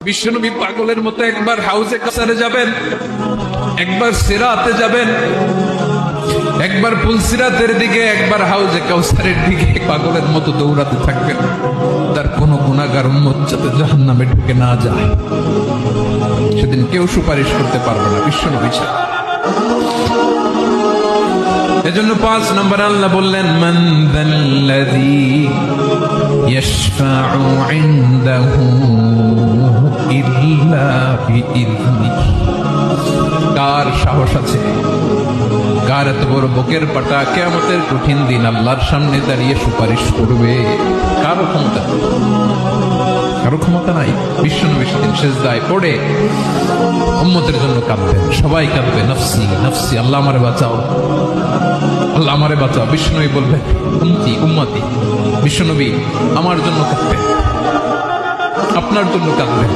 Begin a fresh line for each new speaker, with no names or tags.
বিশ্বনবী পাগলের মতো একবার হাউজে কাসারে যাবেন, একবার সিরাতে যাবেন, একবার পুলসিরাতের দিকে, একবার হাউজে কাউসারের দিকে পাগলের মতো দৌড়াতে থাকবেন। তার কোনো গুনাহগার উম্মত যাতে জাহান্নামে ঢুকে না যায়, সেদিন কেউ সুপারিশ করতে পারবে না বিশ্বনবী ছাড়া। এজন্য 5 নম্বর আল্লাহ বললেন, মান যাল্লাযী ইয়াশফাউ ইনদাহু ইল্লা বিইযনিহি। কার সাহস আছে, কার এত বড় বুকের পাটা কিয়ামতের কঠিন দিন আল্লাহর সামনে দাঁড়িয়ে সুপারিশ করবে? কারো ক্ষমতা, কারো ক্ষমতা নাই। বিশ্বনবী সেদিন সিজদায় পড়ে উম্মতের জন্য কাঁদবেন, সবাই কাঁদবে, নফসি নফসি, আল্লাহ আমারে বাঁচাও, আল্লাহ আমারে বাঁচাও। বিশ্বনবী বলবেন, উম্মতি উম্মতি। বিশ্বনবী আমার জন্য কাঁদবেন, আপনার জন্য কাঁদবেন।